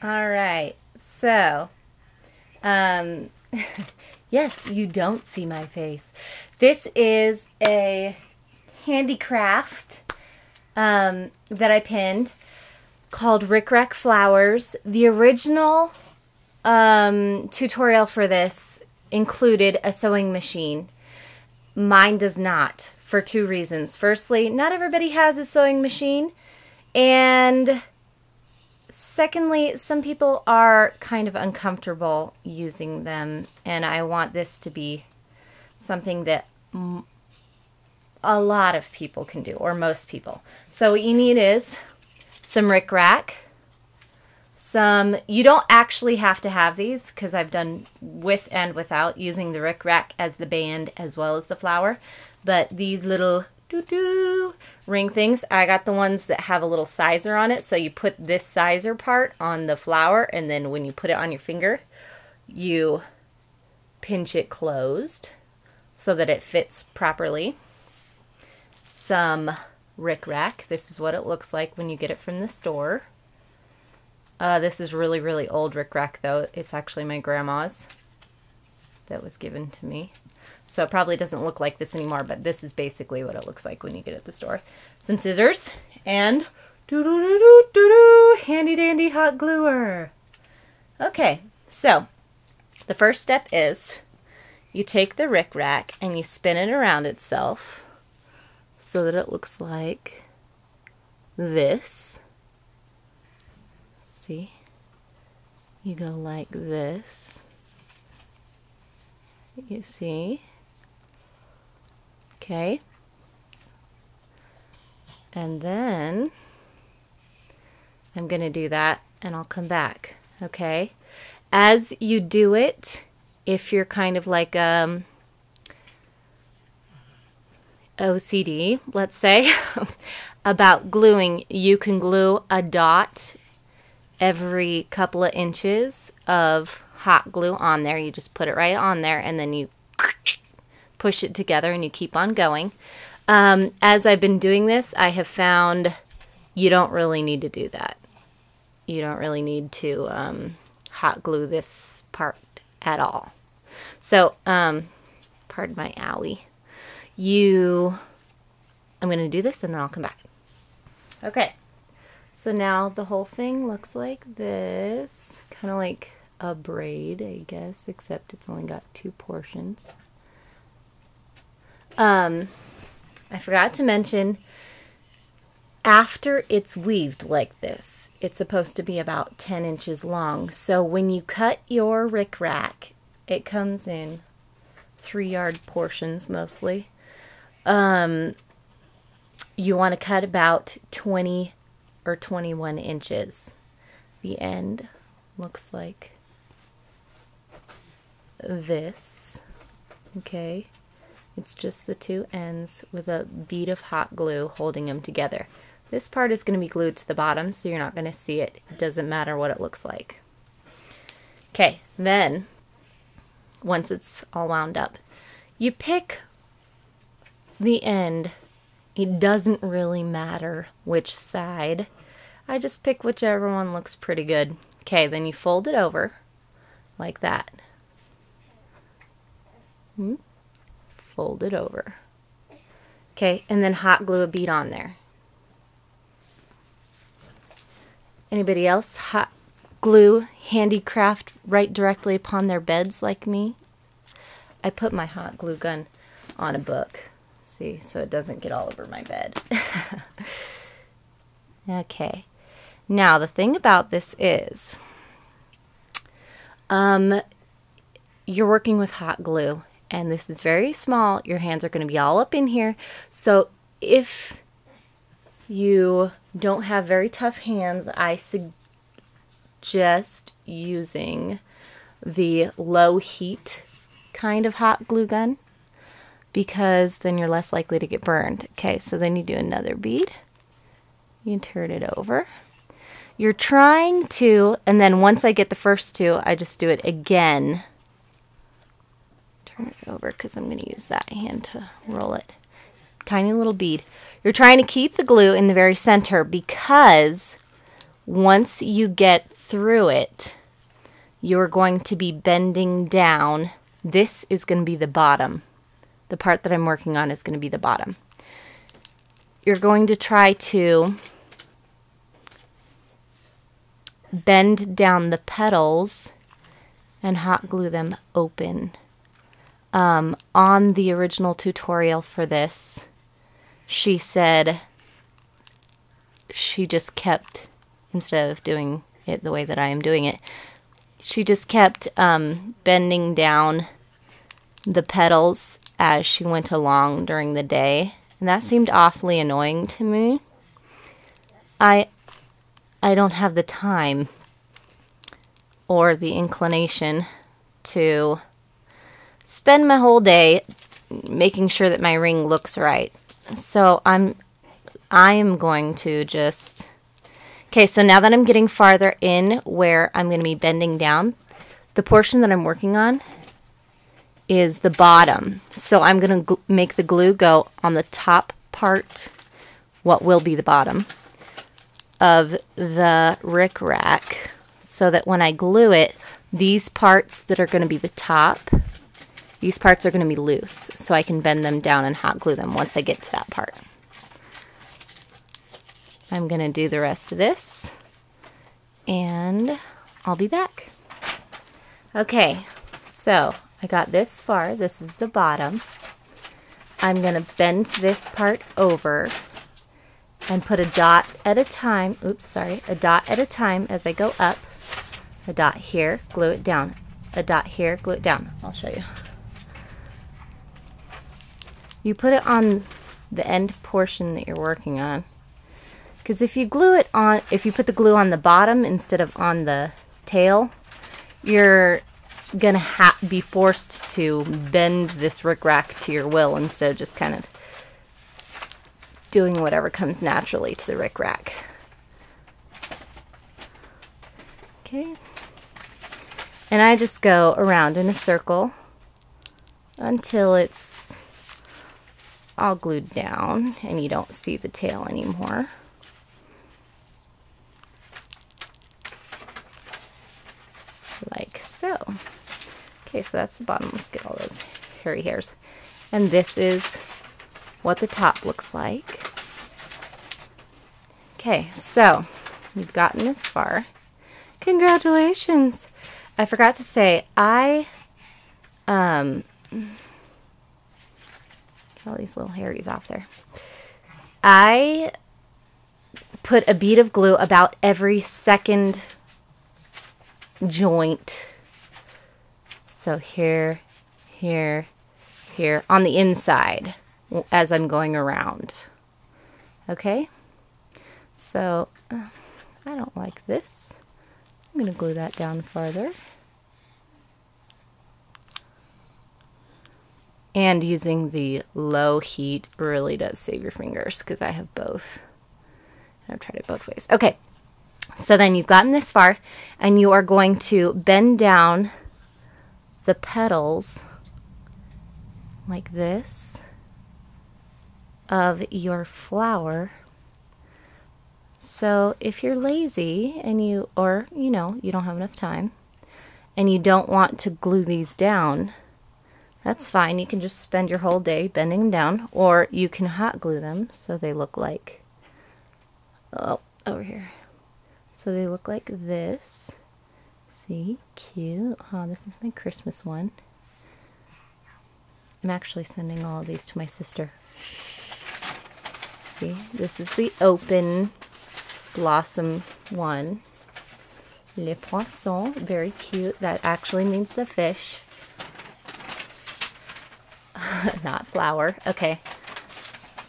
All right, so, yes, you don't see my face. This is a handicraft that I pinned called Rick Rack Flowers. The original tutorial for this included a sewing machine. Mine does not, for two reasons. Firstly, not everybody has a sewing machine, and secondly, some people are kind of uncomfortable using them, and I want this to be something that a lot of people can do, or most people. So what you need is some Rick Rack. You don't actually have to have these, because I've done with and without using the Rick Rack as the band as well as the flower. But these little ring things, I got the ones that have a little sizer on it, so you put this sizer part on the flower, and then when you put it on your finger, you pinch it closed so that it fits properly. Some Rick Rack. This is what it looks like when you get it from the store. This is really, really old Rick Rack, though. It's actually my grandma's that was given to me. So it probably doesn't look like this anymore, but this is basically what it looks like when you get it at the store. Some scissors and handy dandy hot gluer. Okay, so the first step is you take the Rick Rack and you spin it around itself so that it looks like this. See? You go like this. You see? Okay. And then I'm going to do that and I'll come back. Okay? As you do it, if you're kind of like OCD, let's say, about gluing, you can glue a dot every couple of inches of hot glue on there. You just put it right on there and then you push it together and you keep on going. As I've been doing this, I have found you don't really need to do that. You don't really need to hot glue this part at all. So, pardon my owie. I'm going to do this and then I'll come back. Okay, so now the whole thing looks like this. Kind of like a braid, I guess, except it's only got two portions. I forgot to mention, after it's weaved like this, it's supposed to be about 10 inches long. So when you cut your Rick Rack, it comes in 3-yard portions mostly. You want to cut about 20 or 21 inches. The end looks like this. Okay. It's just the two ends with a bead of hot glue holding them together. This part is going to be glued to the bottom, so you're not going to see it. It doesn't matter what it looks like. Okay, then, once it's all wound up, you pick the end. It doesn't really matter which side. I just pick whichever one looks pretty good. Okay, then you fold it over like that. Fold it over. Okay, and then hot glue a bead on there. Anybody else hot glue handicraft right directly upon their beds like me? I put my hot glue gun on a book, see, so it doesn't get all over my bed. Okay, now the thing about this is you're working with hot glue. And this is very small. Your hands are going to be all up in here. So if you don't have very tough hands, I suggest using the low heat kind of hot glue gun, because then you're less likely to get burned. Okay, so then you do another bead. You turn it over. You're trying to, and then once I get the first two, I just do it again. Turn it over because I'm going to use that hand to roll it. Tiny little bead. You're trying to keep the glue in the very center, because once you get through it, you're going to be bending down. This is going to be the bottom. The part that I'm working on is going to be the bottom. You're going to try to bend down the petals and hot glue them open. On the original tutorial for this, she said she just kept, instead of doing it the way that I am doing it, she just kept bending down the petals as she went along during the day, and that seemed awfully annoying to me. I don't have the time or the inclination to spend my whole day making sure that my ring looks right. So I am going to just... Okay, so now that I'm getting farther in where I'm going to be bending down, the portion that I'm working on is the bottom. So I'm going to make the glue go on the top part, what will be the bottom, of the rickrack, so that when I glue it, these parts that are going to be the top, these parts are going to be loose, so I can bend them down and hot glue them once I get to that part. I'm going to do the rest of this, and I'll be back. Okay, so I got this far. This is the bottom. I'm going to bend this part over and put a dot at a time. Oops, sorry. A dot at a time as I go up. A dot here, glue it down. A dot here, glue it down. I'll show you. You put it on the end portion that you're working on. Because if you glue it on, if you put the glue on the bottom instead of on the tail, you're going to be forced to bend this rickrack to your will instead of just kind of doing whatever comes naturally to the rickrack. Okay. And I just go around in a circle until it's all glued down and you don't see the tail anymore. Like so. Okay, so that's the bottom. Let's get all those hairy hairs. And this is what the top looks like. Okay, so we've gotten this far. Congratulations! I forgot to say, all these little hairies off there. I put a bead of glue about every second joint. So here, here, here, on the inside as I'm going around. Okay? So, I don't like this. I'm going to glue that down farther. And using the low heat really does save your fingers because I have both. I've tried it both ways. Okay, so then you've gotten this far and you are going to bend down the petals like this of your flower. So if you're lazy and you don't have enough time and you don't want to glue these down, that's fine. You can just spend your whole day bending them down, or you can hot glue them so they look like, oh, over here. So they look like this. See, cute. Oh, this is my Christmas one. I'm actually sending all of these to my sister. See, this is the open blossom one. Le poisson, very cute. That actually means the fish. Not flower. Okay.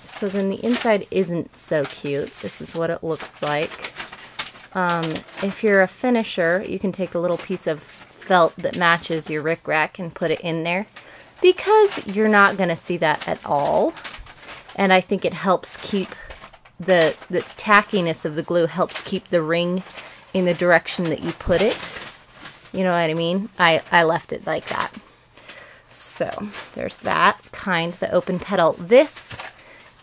So then the inside isn't so cute. This is what it looks like. If you're a finisher, you can take a little piece of felt that matches your rickrack and put it in there, because you're not going to see that at all. And I think it helps keep the tackiness of the glue, helps keep the ring in the direction that you put it. You know what I mean? I left it like that. So there's that kind, the open petal. This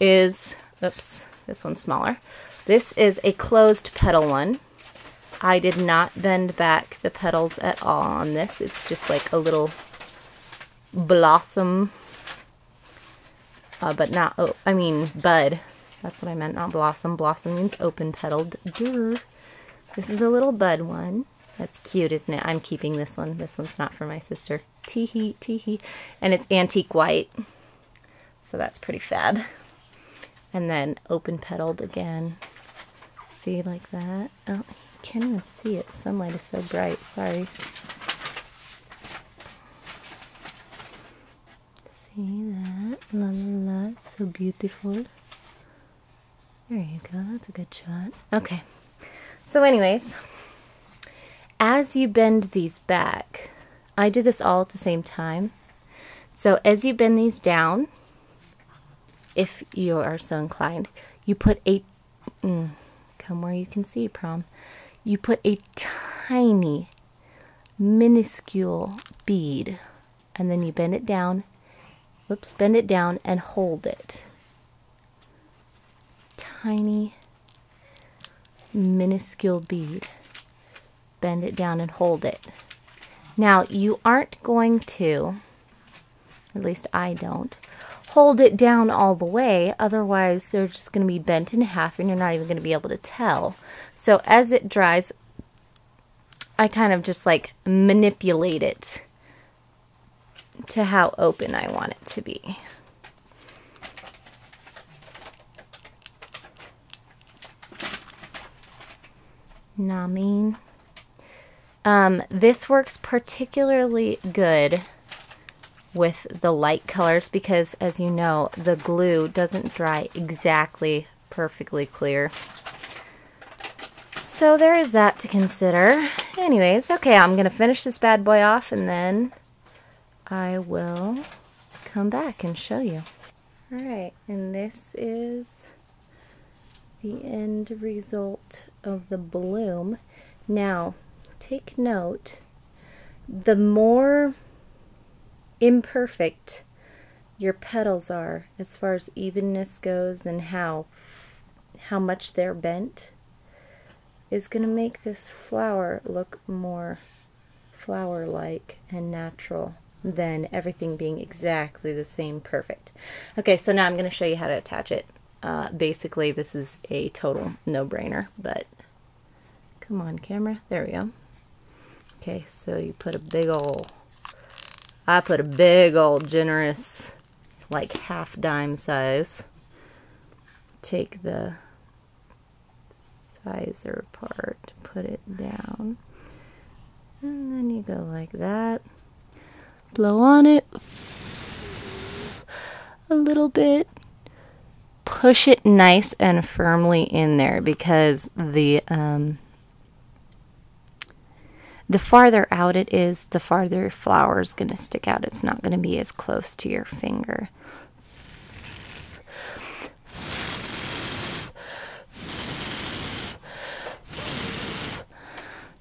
is, oops, this one's smaller. This is a closed petal one. I did not bend back the petals at all on this. It's just like a little blossom, but not, oh, I mean bud. That's what I meant, not blossom. Blossom means open-petaled. This is a little bud one. That's cute, isn't it? I'm keeping this one. This one's not for my sister. Tee-hee, tee-hee. And it's antique white. So that's pretty fab. And then open-petaled again. See, like that? Oh, you can't even see it. Sunlight is so bright. Sorry. See that? La la la. So beautiful. There you go. That's a good shot. Okay. So anyways, as you bend these back, I do this all at the same time. So as you bend these down, if you are so inclined, you put a, come where you can see, Prom. You put a tiny, minuscule bead, and then you bend it down, whoops, bend it down and hold it. Tiny, minuscule bead. Bend it down and hold it. Now, you aren't going to, at least I don't, hold it down all the way, otherwise they're just going to be bent in half and you're not even going to be able to tell. So as it dries, I kind of just like manipulate it to how open I want it to be. Know what I mean? This works particularly good with the light colors because, as you know, the glue doesn't dry exactly perfectly clear. So there is that to consider. Anyways, okay, I'm going to finish this bad boy off and then I will come back and show you. Alright, and this is the end result of the bloom. Now, take note, the more imperfect your petals are as far as evenness goes and how much they're bent is going to make this flower look more flower-like and natural than everything being exactly the same perfect. Okay, so now I'm going to show you how to attach it. Basically, this is a total no-brainer, but come on, camera. There we go. Okay, so you put a big old, I put a big old generous, like half dime size. Take the sizer part, put it down, and then you go like that. Blow on it a little bit. Push it nice and firmly in there because the farther out it is, the farther your flower is going to stick out. It's not going to be as close to your finger.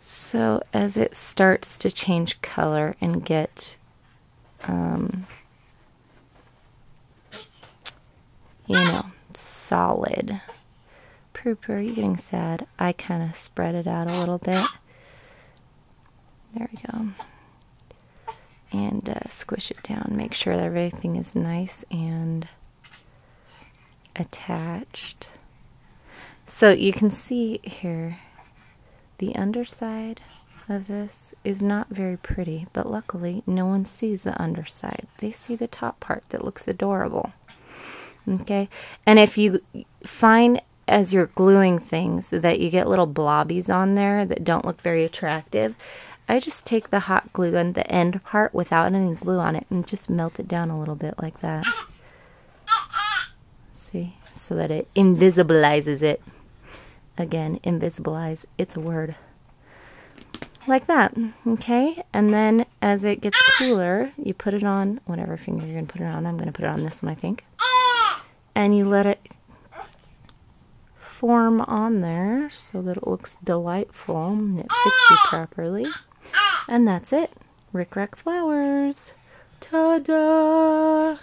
So as it starts to change color and get, you know, solid. Pooper, are you getting sad? I kind of spread it out a little bit. There we go. And squish it down. Make sure that everything is nice and attached. So you can see here, the underside of this is not very pretty, but luckily no one sees the underside. They see the top part that looks adorable. Okay, and if you find as you're gluing things that you get little blobbies on there that don't look very attractive, I just take the hot glue on the end part without any glue on it and just melt it down a little bit like that. See? So that it invisibilizes it. Again, invisibilize, it's a word. Like that, okay? And then as it gets cooler, you put it on whatever finger you're going to put it on. I'm going to put it on this one, I think. And you let it form on there so that it looks delightful and it fits you properly. And that's it. Rick Rack Flowers. Ta-da!